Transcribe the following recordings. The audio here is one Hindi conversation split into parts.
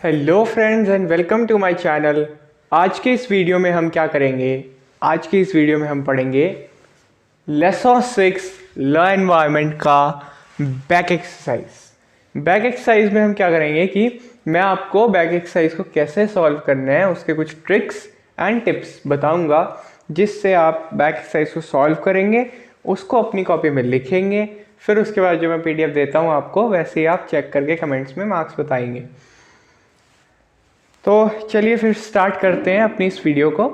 Hello friends and welcome to my channel. आज के इस वीडियो में हम क्या करेंगे? आज के इस वीडियो में हम पढ़ेंगे लेसन 6 ल एनवायरनमेंट का बैक एक्सरसाइज। बैक एक्सरसाइज में हम क्या करेंगे कि मैं आपको बैक एक्सरसाइज को कैसे सॉल्व करना है उसके कुछ ट्रिक्स एंड टिप्स बताऊंगा, जिससे आप बैक एक्सरसाइज को सॉल्व करेंगे, उसको अपनी कॉपी में लिखेंगे, फिर उसके बाद जो मैं पीडीएफ देता हूँ आपको वैसे ही आप चेक करके कमेंट्स में मार्क्स बताएंगे। तो चलिए फिर स्टार्ट करते हैं अपनी इस वीडियो को।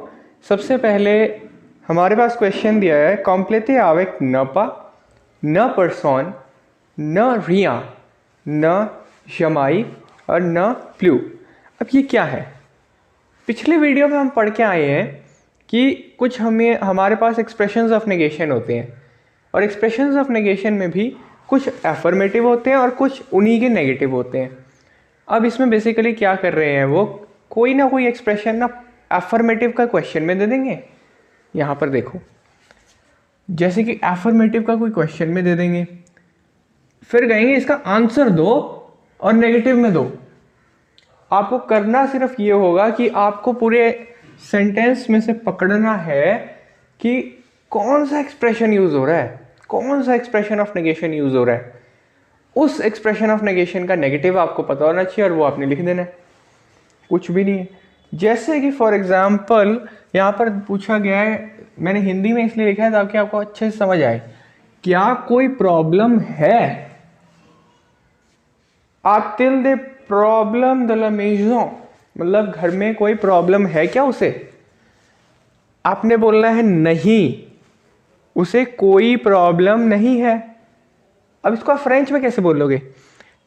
सबसे पहले हमारे पास क्वेश्चन दिया है कॉम्प्लेटे avec न पा, न परसोन, न रिया, न जमाई और न प्लू। अब ये क्या है? पिछले वीडियो में हम पढ़ के आए हैं कि कुछ हमारे पास एक्सप्रेशंस ऑफ नेगेशन होते हैं, और एक्सप्रेशंस ऑफ नेगेशन में भी कुछ एफर्मेटिव होते हैं और कुछ उन्हीं के नेगेटिव होते हैं। अब इसमें बेसिकली क्या कर रहे हैं, वो कोई ना कोई एक्सप्रेशन ना एफर्मेटिव का क्वेश्चन में दे देंगे। यहाँ पर देखो, जैसे कि एफर्मेटिव का कोई क्वेश्चन में दे देंगे, फिर कहेंगे इसका आंसर दो और नेगेटिव में दो। आपको करना सिर्फ ये होगा कि आपको पूरे सेंटेंस में से पकड़ना है कि कौन सा एक्सप्रेशन यूज हो रहा है, कौन सा एक्सप्रेशन ऑफ नेगेशन यूज हो रहा है। उस एक्सप्रेशन ऑफ नेगेशन का नेगेटिव आपको पता होना चाहिए और वो आपने लिख देना है, कुछ भी नहीं है। जैसे कि फॉर एग्जाम्पल यहाँ पर पूछा गया है, मैंने हिंदी में इसलिए लिखा है ताकि आपको अच्छे से समझ आए, क्या कोई प्रॉब्लम है? आतिल दे प्रॉब्लम द ला मेजों, मतलब घर में कोई प्रॉब्लम है क्या उसे? आपने बोलना है नहीं, उसे कोई प्रॉब्लम नहीं है। अब इसको आप फ्रेंच में कैसे बोलोगे?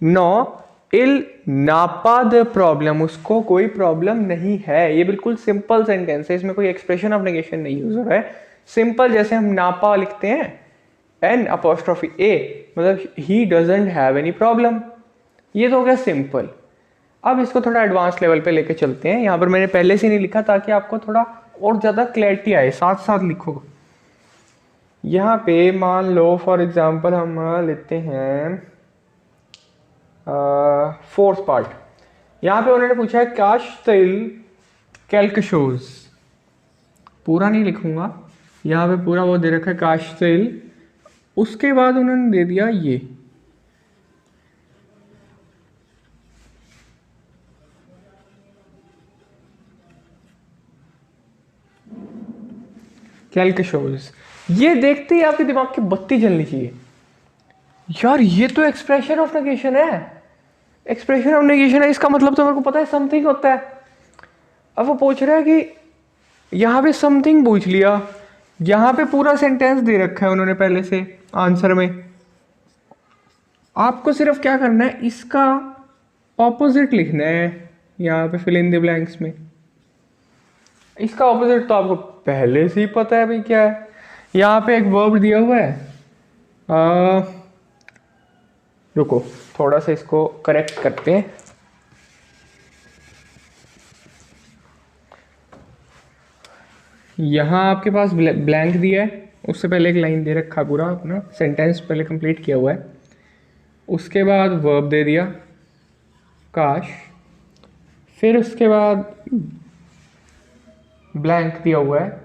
नो इल नापा द प्रॉब्लम, उसको कोई प्रॉब्लम नहीं है। ये बिल्कुल सिंपल सेंटेंस है, इसमें कोई एक्सप्रेशन ऑफ नेगेशन नहीं यूज हो रहा है। सिंपल जैसे हम नापा लिखते हैं एन अपोस्ट्रोफी ए, मतलब he doesn't have any problem. ये तो हो गया सिंपल। अब इसको थोड़ा एडवांस लेवल पे लेके चलते हैं। यहाँ पर मैंने पहले से नहीं लिखा ताकि आपको थोड़ा और ज़्यादा क्लैरिटी आए, साथ साथ लिखो। यहाँ पे मान लो फॉर एग्जाम्पल हम लेते हैं फोर्थ पार्ट। यहाँ पे उन्होंने पूछा है काश तिल कैल्क शोज। पूरा नहीं लिखूंगा, यहाँ पे पूरा वो दे रखा है काश तिल, उसके बाद उन्होंने दे दिया ये कैल्क शोज। ये देखते ही आपके दिमाग की बत्ती जलनी चाहिए, यार ये तो एक्सप्रेशन ऑफ नेगेशन है। एक्सप्रेशन ऑफ नेगेशन है, इसका मतलब तो मेरे को पता है समथिंग होता है। अब वो पूछ रहा है कि यहाँ पे समथिंग पूछ लिया, यहाँ पे पूरा सेंटेंस दे रखा है उन्होंने पहले से आंसर में। आपको सिर्फ क्या करना है, इसका ऑपोजिट लिखना है यहाँ पे फिल इन द ब्लैंक्स में। इसका ऑपोजिट तो आपको पहले से ही पता है भाई क्या है। यहाँ पे एक वर्ब दिया हुआ है, रुको थोड़ा सा इसको करेक्ट करते हैं। यहाँ आपके पास ब्लैंक दिया है, उससे पहले एक लाइन दे रखा पूरा अपना सेंटेंस पहले कंप्लीट किया हुआ है, उसके बाद वर्ब दे दिया काश, फिर उसके बाद ब्लैंक दिया हुआ है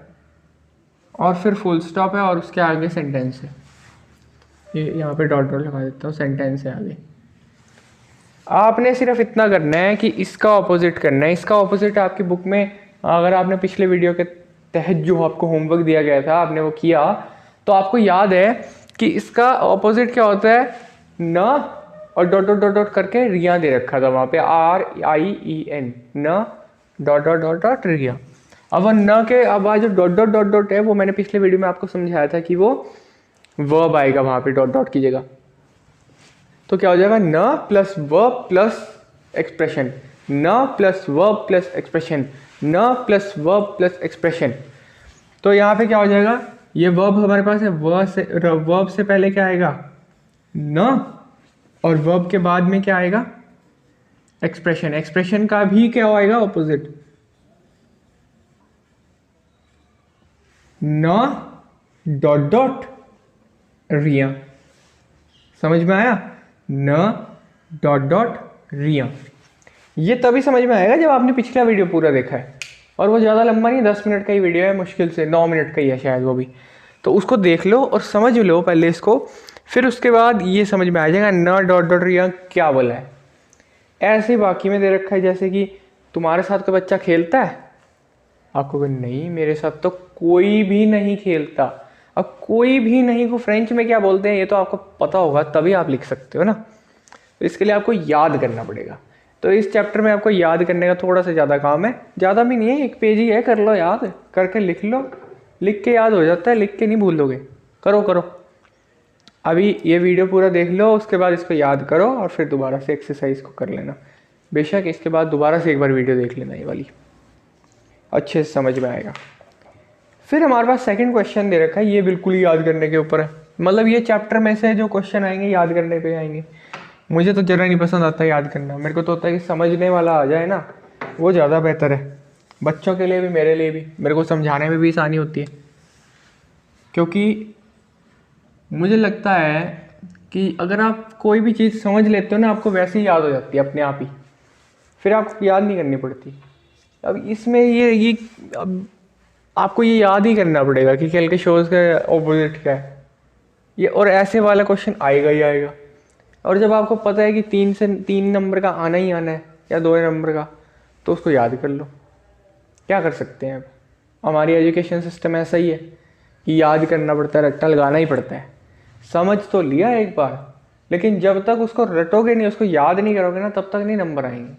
और फिर फुल स्टॉप है और उसके आगे सेंटेंस है। ये यहाँ पे डॉट डॉट लगा देता हूँ, सेंटेंस है आगे। आपने सिर्फ इतना करना है कि इसका ऑपोजिट करना है। इसका ऑपोजिट आपकी बुक में, अगर आपने पिछले वीडियो के तहत जो आपको होमवर्क दिया गया था आपने वो किया तो आपको याद है कि इसका ऑपोजिट क्या होता है, न और डॉट डॉट डॉट डॉट करके रिया दे रखा था वहाँ पे, RIEN, न डॉट डॉट डॉट डॉट रिया। अब न के अब जो डॉट डॉट डॉट डॉट है वो मैंने पिछले वीडियो में आपको समझाया था कि वो वर्ब आएगा वहाँ पे डॉट डॉट की जगह। तो क्या हो जाएगा, न प्लस वर्ब प्लस एक्सप्रेशन, न प्लस वर्ब प्लस एक्सप्रेशन, न प्लस वर्ब प्लस एक्सप्रेशन। तो यहाँ पे क्या हो जाएगा, ये वर्ब हमारे पास है, वर्ब से पहले क्या आएगा, न, और वर्ब के बाद में क्या आएगा, एक्सप्रेशन। एक्सप्रेशन का भी क्या आएगा ऑपोजिट, न डॉट डॉट रिया। समझ में आया, न डॉट डॉट रिया। ये तभी समझ में आएगा जब आपने पिछला वीडियो पूरा देखा है, और वो ज़्यादा लंबा नहीं, 10 मिनट का ही वीडियो है, मुश्किल से 9 मिनट का ही है शायद वो भी। तो उसको देख लो और समझ लो पहले इसको, फिर उसके बाद ये समझ में आ जाएगा न डॉट डॉट रिया क्या बोला है। ऐसे बाकी में दे रखा है जैसे कि तुम्हारे साथ कोई बच्चा खेलता है, आपको नहीं मेरे साथ तो कोई भी नहीं खेलता। अब कोई भी नहीं को फ्रेंच में क्या बोलते हैं ये तो आपको पता होगा, तभी आप लिख सकते हो ना। तो इसके लिए आपको याद करना पड़ेगा। तो इस चैप्टर में आपको याद करने का थोड़ा सा ज़्यादा काम है, ज़्यादा भी नहीं है, 1 पेज ही है, कर लो याद, करके लिख लो, लिख के याद हो जाता है, लिख के नहीं भूलोगे। करो करो, अभी ये वीडियो पूरा देख लो, उसके बाद इसको याद करो और फिर दोबारा से एक्सरसाइज को कर लेना। बेशक इसके बाद दोबारा से एक बार वीडियो देख लेना, ये वाली अच्छे से समझ में आएगा। फिर हमारे पास सेकंड क्वेश्चन दे रखा है, ये बिल्कुल ही याद करने के ऊपर है। मतलब ये चैप्टर में से जो क्वेश्चन आएंगे याद करने पे आएंगे। मुझे तो ज़रा नहीं पसंद आता याद करना, मेरे को तो होता है कि समझने वाला आ जाए ना, वो ज़्यादा बेहतर है, बच्चों के लिए भी मेरे लिए भी। मेरे को समझाने में भी आसानी होती है, क्योंकि मुझे लगता है कि अगर आप कोई भी चीज़ समझ लेते हो ना, आपको वैसे ही याद हो जाती है अपने आप ही, फिर आपको याद नहीं करनी पड़ती। अब इसमें ये अब आपको ये याद ही करना पड़ेगा कि कल के शोज़ का ऑपोजिट क्या है ये, और ऐसे वाला क्वेश्चन आएगा ही आएगा। और जब आपको पता है कि 3 नंबर का आना ही आना है या 2 नंबर का, तो उसको याद कर लो। क्या कर सकते हैं, अब हमारी एजुकेशन सिस्टम ऐसा ही है कि याद करना पड़ता है, रट्टा लगाना ही पड़ता है। समझ तो लिया एक बार, लेकिन जब तक उसको रटोगे नहीं, उसको याद नहीं करोगे ना, तब तक नहीं नंबर आएंगे।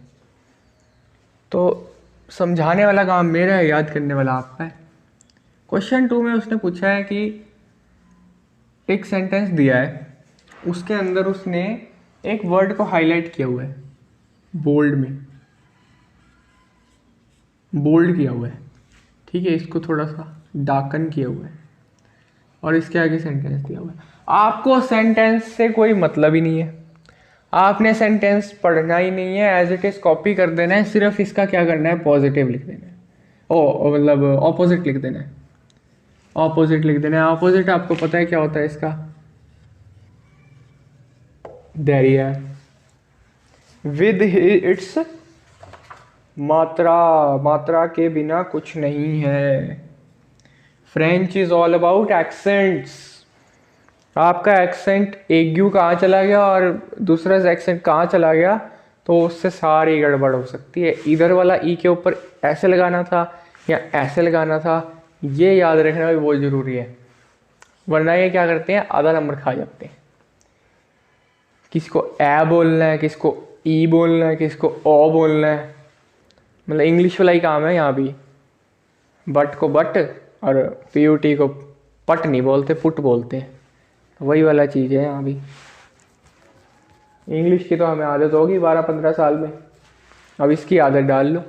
तो समझाने वाला काम मेरा है, याद करने वाला आपका है। क्वेश्चन 2 में उसने पूछा है कि एक सेंटेंस दिया है, उसके अंदर उसने एक वर्ड को हाईलाइट किया हुआ है, बोल्ड में, बोल्ड किया हुआ है, ठीक है, इसको थोड़ा सा डार्कन किया हुआ है, और इसके आगे सेंटेंस दिया हुआ है। आपको सेंटेंस से कोई मतलब ही नहीं है, आपने सेंटेंस पढ़ना ही नहीं है, एज इट इज़ कॉपी कर देना है, सिर्फ इसका क्या करना है, पॉजिटिव लिख देना है, ओ मतलब ऑपोजिट लिख देना है, ऑपोजिट लिख देना है। ऑपोजिट आपको पता है क्या होता है इसका, धैर्य विद इट्स मात्रा के बिना कुछ नहीं है। French is all about accents. आपका एक्सेंट एक यू कहाँ चला गया और दूसरा एक्सेंट कहाँ चला गया, तो उससे सारी गड़बड़ हो सकती है। इधर वाला ई के ऊपर ऐसे लगाना था या ऐसे लगाना था, ये याद रखना भी बहुत ज़रूरी है, वरना ये क्या करते हैं, आधा नंबर खा जाते हैं। किसको ए बोलना है, किसको ई बोलना है, किसको ओ बोलना है, मतलब इंग्लिश वाला ही काम है यहाँ भी। बट को बट और PUT को पट नहीं बोलते, पुट बोलते हैं, वही वाला चीज़ है यहाँ भी। इंग्लिश की तो हमें आदत होगी 12-15 साल में, अब इसकी आदत डाल लो,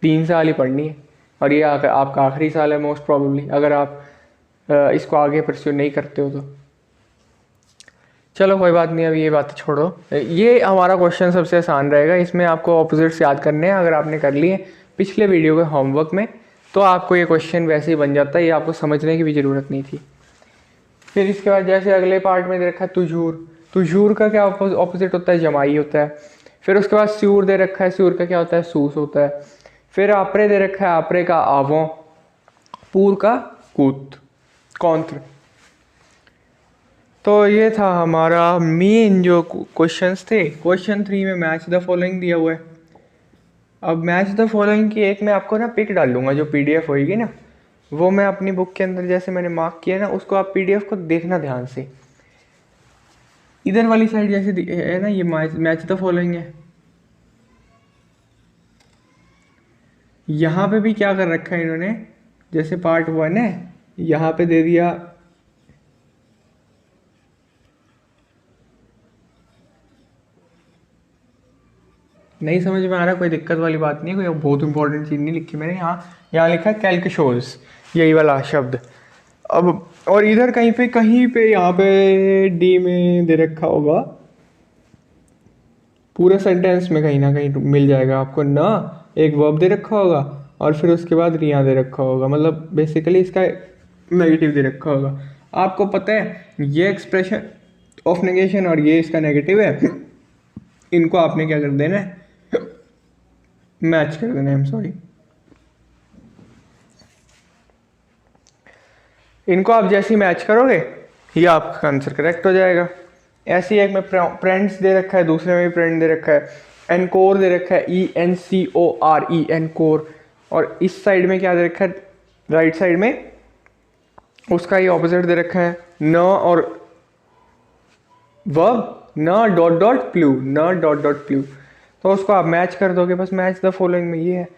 3 साल ही पढ़नी है, और ये आपका आखिरी साल है मोस्ट प्रॉबेबली, अगर आप इसको आगे परस्यू नहीं करते हो तो। चलो कोई बात नहीं, अभी ये बात छोड़ो। ये हमारा क्वेश्चन सबसे आसान रहेगा, इसमें आपको ऑपोजिट्स याद करने हैं। अगर आपने कर लिए पिछले वीडियो के होमवर्क में, तो आपको ये क्वेश्चन वैसे ही बन जाता है, ये आपको समझने की भी ज़रूरत नहीं थी। फिर इसके बाद जैसे अगले पार्ट में दे रखा है तुझूर, तुझूर का क्या ऑपोजिट होता है, जमाई होता है। फिर उसके बाद स्यूर दे रखा है, स्यूर का क्या होता है, सूस होता है। फिर आपरे दे रखा है, आपरे का आवों, पूर का कूत, कौंत्र। तो ये था हमारा मेन जो क्वेश्चंस थे। क्वेश्चन 3 में मैच द फॉलोइंग दिया हुआ है। अब मैच द फॉलोइंग की एक मैं आपको ना पिक डाल दूंगा, जो PDF होगी ना, वो मैं अपनी बुक के अंदर जैसे मैंने मार्क किया ना, उसको आप PDF को देखना ध्यान से। इधर वाली साइड जैसे है ना, ये मैच द फॉलोइंग है। यहाँ पे भी क्या कर रखा है इन्होंने, जैसे पार्ट 1 है, यहाँ पे दे दिया नहीं समझ में आ रहा, कोई दिक्कत वाली बात नहीं है, कोई बहुत इंपॉर्टेंट चीज़ नहीं लिखी मैंने। यहाँ लिखा है कैल्क शोज, यही वाला शब्द। अब और इधर कहीं पे यहाँ पे D में दे रखा होगा, पूरे सेंटेंस में कहीं ना कहीं मिल जाएगा आपको ना, एक वर्ब दे रखा होगा और फिर उसके बाद रिया दे रखा होगा, मतलब बेसिकली इसका नेगेटिव दे रखा होगा। आपको पता है ये एक्सप्रेशन ऑफ नेगेशन और ये इसका नेगेटिव है, इनको आपने क्या कर देना है, मैच कर देना, आई एम सॉरी। इनको आप जैसे ही मैच करोगे ये आपका आंसर करेक्ट हो जाएगा। ऐसे ही एक में फ्रेंड्स दे रखा है, दूसरे में भी फ्रेंड दे रखा है, एनकोर दे रखा है, ENCORE एनकोर। और इस साइड में क्या दे रखा है, राइट साइड में उसका ये ऑपोजिट दे रखा है, न और वर्ब, न डॉट डॉट प्लू, न डॉट डॉट प्लू। तो उसको आप मैच कर दोगे, बस मैच द फॉलोइंग में ये है।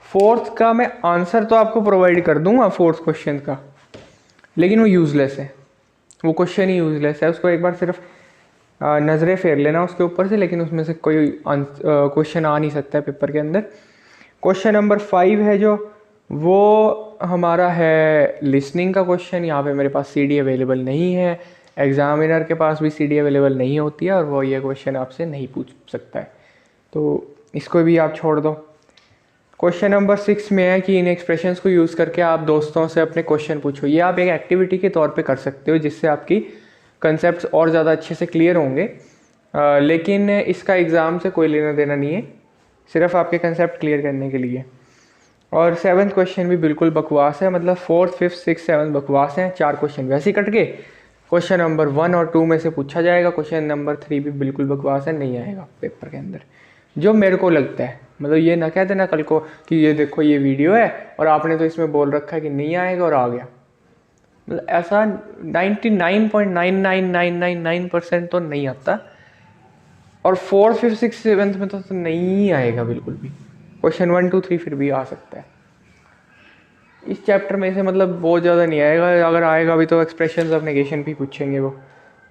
फोर्थ का मैं आंसर तो आपको प्रोवाइड कर दूंगा फोर्थ क्वेश्चन का, लेकिन वो यूजलेस है, वो क्वेश्चन ही यूजलेस है। उसको एक बार सिर्फ नज़रें फेर लेना उसके ऊपर से, लेकिन उसमें से कोई क्वेश्चन आ नहीं सकता है पेपर के अंदर। क्वेश्चन नंबर 5 है जो, वो हमारा है लिसनिंग का क्वेश्चन। यहाँ पे मेरे पास CD अवेलेबल नहीं है, एग्जामिनर के पास भी CD अवेलेबल नहीं होती है, और वो ये क्वेश्चन आपसे नहीं पूछ सकता है, तो इसको भी आप छोड़ दो। क्वेश्चन नंबर 6 में है कि इन एक्सप्रेशंस को यूज़ करके आप दोस्तों से अपने क्वेश्चन पूछो। ये आप एक एक्टिविटी के तौर पे कर सकते हो, जिससे आपकी कंसेप्ट्स और ज़्यादा अच्छे से क्लियर होंगे, लेकिन इसका एग्ज़ाम से कोई लेना देना नहीं है, सिर्फ आपके कंसेप्ट क्लियर करने के लिए। और 7th क्वेश्चन भी बिल्कुल बकवास है, मतलब 4th 5th 6th 7th बकवास हैं। 4 क्वेश्चन वैसे ही कट के क्वेश्चन नंबर 1 और 2 में से पूछा जाएगा। क्वेश्चन नंबर 3 भी बिल्कुल बकवास है, नहीं आएगा पेपर के अंदर, जो मेरे को लगता है। मतलब ये ना कह देना कल को कि ये देखो ये वीडियो है और आपने तो इसमें बोल रखा है कि नहीं आएगा और आ गया। मतलब ऐसा 99.99999% तो नहीं आता, और 4th 5th 6th 7th में तो नहीं आएगा बिल्कुल भी। क्वेश्चन 1 2 3 फिर भी आ सकता है। इस चैप्टर में से मतलब बहुत ज़्यादा नहीं आएगा, अगर आएगा भी तो एक्सप्रेशंस ऑफ नेगेशन भी पूछेंगे वो,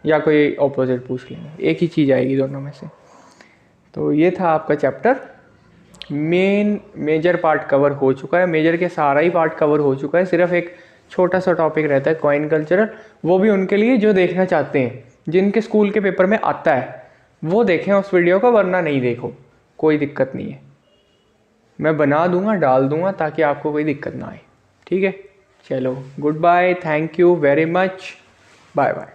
या कोई ऑपोजिट पूछ लेंगे, एक ही चीज़ आएगी दोनों में से। तो ये था आपका चैप्टर। मेजर पार्ट कवर हो चुका है, मेजर के सारा ही पार्ट कवर हो चुका है, सिर्फ एक छोटा सा टॉपिक रहता है कॉइन कल्चरल, वो भी उनके लिए जो देखना चाहते हैं, जिनके स्कूल के पेपर में आता है वो देखें उस वीडियो को, वरना नहीं देखो, कोई दिक्कत नहीं है। मैं बना दूंगा, डाल दूंगा, ताकि आपको कोई दिक्कत ना आए। ठीक है, चलो goodbye, thank you very much, bye bye.